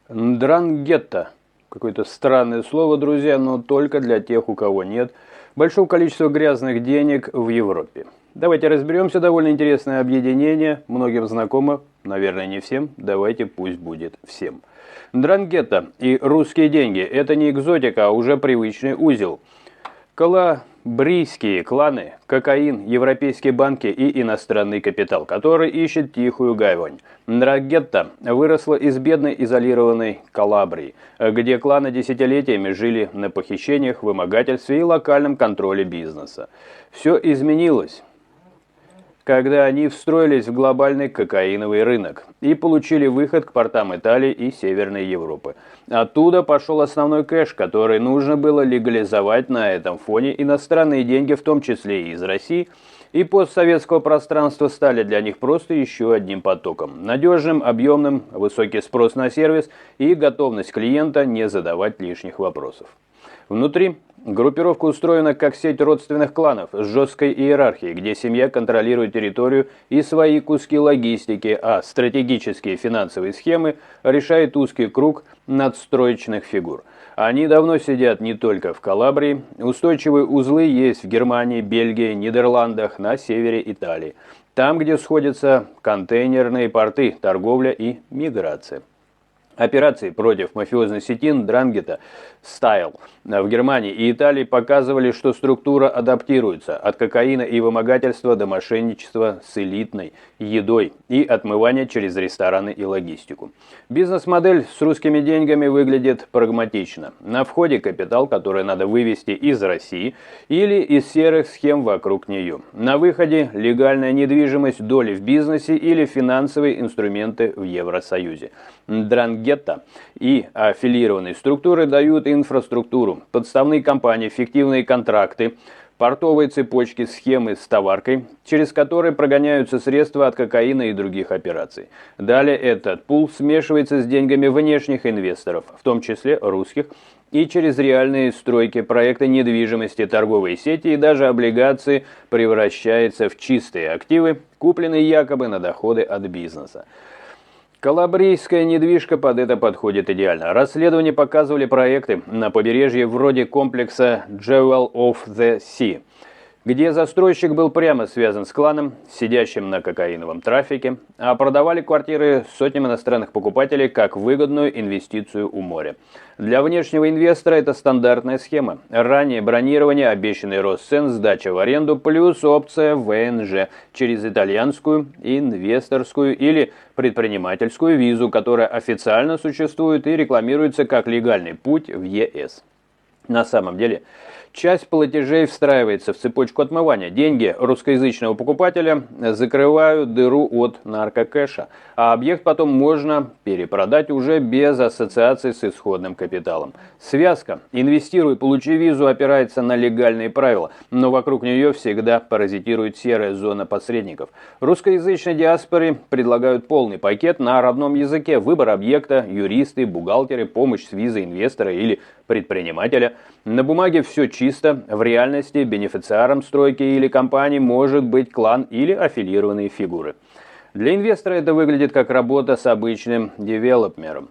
Ндрангетта. Какое-то странное слово, друзья, но только для тех, у кого нет большого количества грязных денег в Европе. Давайте разберемся, довольно интересное объединение, многим знакомо, наверное, не всем, давайте пусть будет всем. Ндрангетта и русские деньги – это не экзотика, а уже привычный узел. Калабрийские кланы, кокаин, европейские банки и иностранный капитал, который ищет тихую гавань. Ндрангетта выросла из бедной изолированной Калабрии, где кланы десятилетиями жили на похищениях, вымогательстве и локальном контроле бизнеса. Все изменилось, когда они встроились в глобальный кокаиновый рынок и получили выход к портам Италии и Северной Европы. Оттуда пошел основной кэш, который нужно было легализовать. На этом фоне иностранные деньги, в том числе и из России, и постсоветского пространства, стали для них просто еще одним потоком. Надежным, объемным, высокий спрос на сервис и готовность клиента не задавать лишних вопросов. Внутри группировка устроена как сеть родственных кланов с жесткой иерархией, где семья контролирует территорию и свои куски логистики, а стратегические финансовые схемы решает узкий круг надстроечных фигур. Они давно сидят не только в Калабрии, устойчивые узлы есть в Германии, Бельгии, Нидерландах, на севере Италии, там, где сходятся контейнерные порты, торговля и миграция. Операции против мафиозной сети Ндрангетта Style в Германии и Италии показывали, что структура адаптируется от кокаина и вымогательства до мошенничества с элитной едой и отмывания через рестораны и логистику. Бизнес-модель с русскими деньгами выглядит прагматично. На входе капитал, который надо вывести из России или из серых схем вокруг нее. На выходе легальная недвижимость, доли в бизнесе или финансовые инструменты в Евросоюзе. Ндрангетта и аффилированные структуры дают инфраструктуру, подставные компании, фиктивные контракты, портовые цепочки, схемы с товаркой, через которые прогоняются средства от кокаина и других операций. Далее этот пул смешивается с деньгами внешних инвесторов, в том числе русских, и через реальные стройки, проекты недвижимости, торговые сети и даже облигации превращается в чистые активы, купленные якобы на доходы от бизнеса. Калабрийская недвижка под это подходит идеально. Расследования показывали проекты на побережье вроде комплекса Jewel of the Sea, где застройщик был прямо связан с кланом, сидящим на кокаиновом трафике, а продавали квартиры сотням иностранных покупателей как выгодную инвестицию у моря. Для внешнего инвестора это стандартная схема. Раннее бронирование, обещанный рост цен, сдача в аренду, плюс опция ВНЖ через итальянскую, инвесторскую или предпринимательскую визу, которая официально существует и рекламируется как легальный путь в ЕС. На самом деле, часть платежей встраивается в цепочку отмывания. Деньги русскоязычного покупателя закрывают дыру от наркокэша, а объект потом можно перепродать уже без ассоциации с исходным капиталом. Связка «инвестируй, получи визу» опирается на легальные правила, но вокруг нее всегда паразитирует серая зона посредников. Русскоязычной диаспоре предлагают полный пакет на родном языке: выбор объекта, юристы, бухгалтеры, помощь с визой инвестора или предпринимателя. На бумаге все чисто, в реальности бенефициаром стройки или компании может быть клан или аффилированные фигуры. Для инвестора это выглядит как работа с обычным девелопером.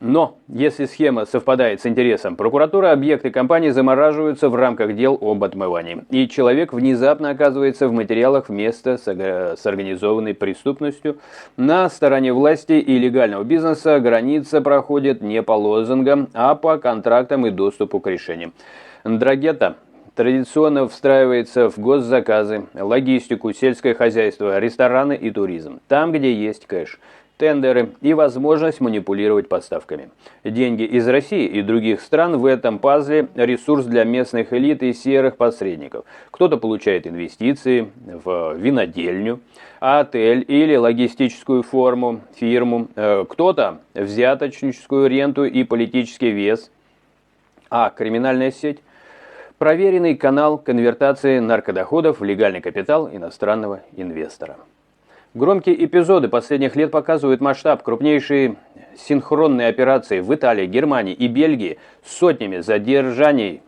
Но если схема совпадает с интересом прокуратуры, объекты компании замораживаются в рамках дел об отмывании, и человек внезапно оказывается в материалах вместе с организованной преступностью. На стороне власти и легального бизнеса граница проходит не по лозунгам, а по контрактам и доступу к решениям. Ндрангетта традиционно встраивается в госзаказы, логистику, сельское хозяйство, рестораны и туризм. Там, где есть кэш, тендеры и возможность манипулировать поставками. Деньги из России и других стран в этом пазле – ресурс для местных элит и серых посредников. Кто-то получает инвестиции в винодельню, отель или логистическую фирму, кто-то взяточническую ренту и политический вес, а криминальная сеть – проверенный канал конвертации наркодоходов в легальный капитал иностранного инвестора. Громкие эпизоды последних лет показывают масштаб. Крупнейшие синхронные операции в Италии, Германии и Бельгии с сотнями задержаний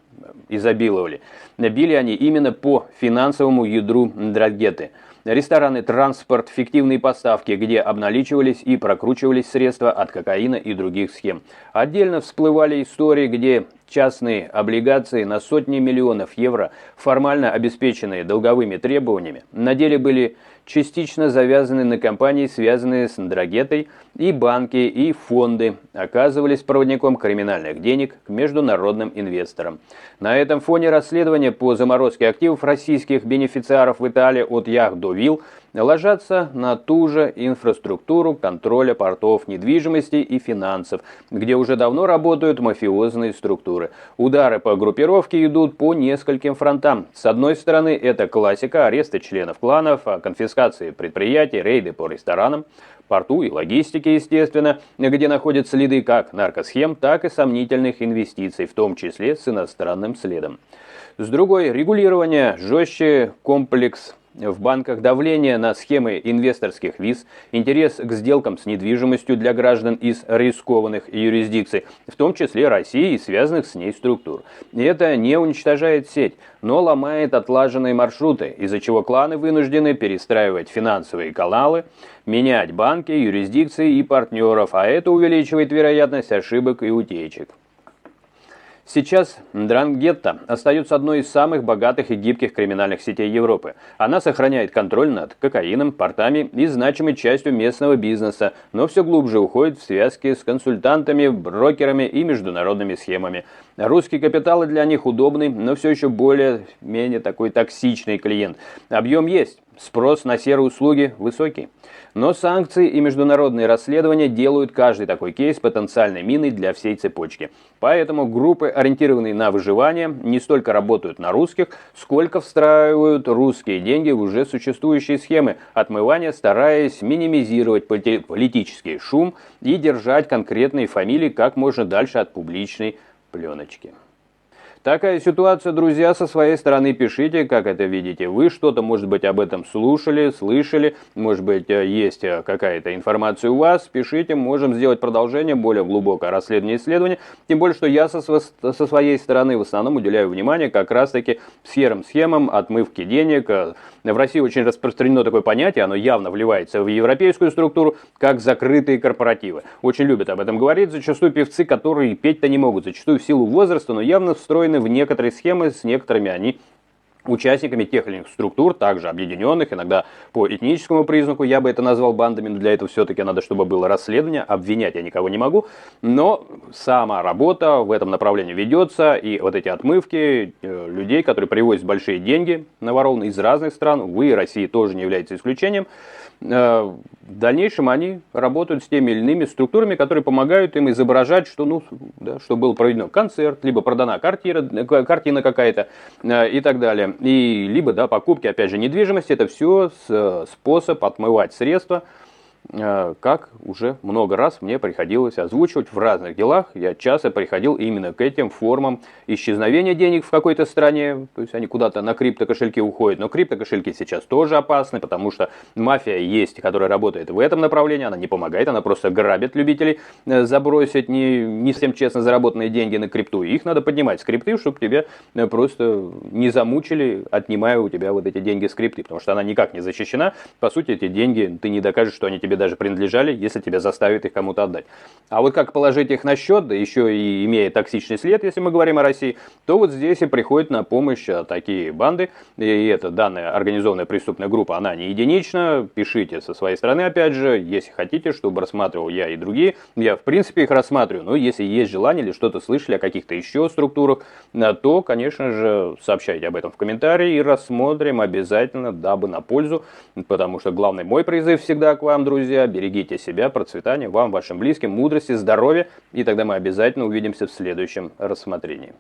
изобиловали. Били они именно по финансовому ядру Ндрангетты. рестораны, транспорт, фиктивные поставки, где обналичивались и прокручивались средства от кокаина и других схем. Отдельно всплывали истории, где частные облигации на сотни миллионов евро, формально обеспеченные долговыми требованиями, на деле были частично завязаны на компании, связанные с Ндрагетой, и банки, и фонды оказывались проводником криминальных денег к международным инвесторам. На этом фоне расследования по заморозке активов российских бенефициаров в Италии от яхт до вилл ложатся на ту же инфраструктуру контроля портов, недвижимости и финансов, где уже давно работают мафиозные структуры. Удары по группировке идут по нескольким фронтам. С одной стороны, это классика: аресты членов кланов, конфискации предприятий, рейды по ресторанам, порту и логистике, естественно, где находят следы как наркосхем, так и сомнительных инвестиций, в том числе с иностранным следом. С другой, регулирование, жестче комплекс в банках, давление на схемы инвесторских виз, интерес к сделкам с недвижимостью для граждан из рискованных юрисдикций, в том числе России и связанных с ней структур. И это не уничтожает сеть, но ломает отлаженные маршруты, из-за чего кланы вынуждены перестраивать финансовые каналы, менять банки, юрисдикции и партнеров, а это увеличивает вероятность ошибок и утечек. Сейчас Ндрангетта остается одной из самых богатых и гибких криминальных сетей Европы. Она сохраняет контроль над кокаином, портами и значимой частью местного бизнеса, но все глубже уходит в связки с консультантами, брокерами и международными схемами. Русский капитал для них удобный, но все еще более-менее такой токсичный клиент. Объем есть, спрос на серые услуги высокий. Но санкции и международные расследования делают каждый такой кейс потенциальной миной для всей цепочки. Поэтому группы, ориентированные на выживание, не столько работают на русских, сколько встраивают русские деньги в уже существующие схемы отмывания, стараясь минимизировать политический шум и держать конкретные фамилии как можно дальше от публичной пленочки. Такая ситуация, друзья, со своей стороны пишите, как это видите вы, что-то, может быть, об этом слышали, может быть, есть какая-то информация у вас, пишите, можем сделать продолжение, более глубокое расследование, исследование, тем более, что я со своей стороны в основном уделяю внимание как раз-таки серым схемам отмывки денег. В России очень распространено такое понятие, оно явно вливается в европейскую структуру, как закрытые корпоративы. Очень любят об этом говорить, зачастую певцы, которые петь-то не могут, зачастую в силу возраста, но явно встроены в некоторые схемы, с некоторыми они участниками тех или иных структур, также объединенных, иногда по этническому признаку, я бы это назвал бандами, но для этого все-таки надо, чтобы было расследование, обвинять я никого не могу, но сама работа в этом направлении ведется, и вот эти отмывки людей, которые привозят большие деньги наворованные из разных стран, увы, и Россия тоже не является исключением, в дальнейшем они работают с теми или иными структурами, которые помогают им изображать, что, что был проведен концерт, либо продана картина какая-то и так далее. И либо покупки, опять же, недвижимости. Это все способ отмывать средства, как уже много раз мне приходилось озвучивать в разных делах. Я часто приходил именно к этим формам исчезновения денег в какой-то стране. То есть они куда-то на криптокошельки уходят. Но криптокошельки сейчас тоже опасны, потому что мафия есть, которая работает в этом направлении. Она не помогает, она просто грабит любителей забросить не всем честно заработанные деньги на крипту. Их надо поднимать с крипты, чтобы тебя просто не замучили, отнимая у тебя вот эти деньги с крипты. Потому что она никак не защищена. По сути, эти деньги ты не докажешь, что они тебе даже принадлежали, если тебя заставят их кому-то отдать. А вот как положить их на счет, да еще и имея токсичный след, если мы говорим о России, то вот здесь и приходят на помощь такие банды. И эта данная организованная преступная группа, она не единична. Пишите со своей стороны, опять же, если хотите, чтобы рассматривал я и другие. Я, в принципе, их рассматриваю, но если есть желание или что-то слышали о каких-то еще структурах, то, конечно же, сообщайте об этом в комментарии и рассмотрим обязательно, дабы на пользу, потому что главный мой призыв всегда к вам, друзья, берегите себя, процветания вам, вашим близким, мудрости, здоровья, и тогда мы обязательно увидимся в следующем рассмотрении.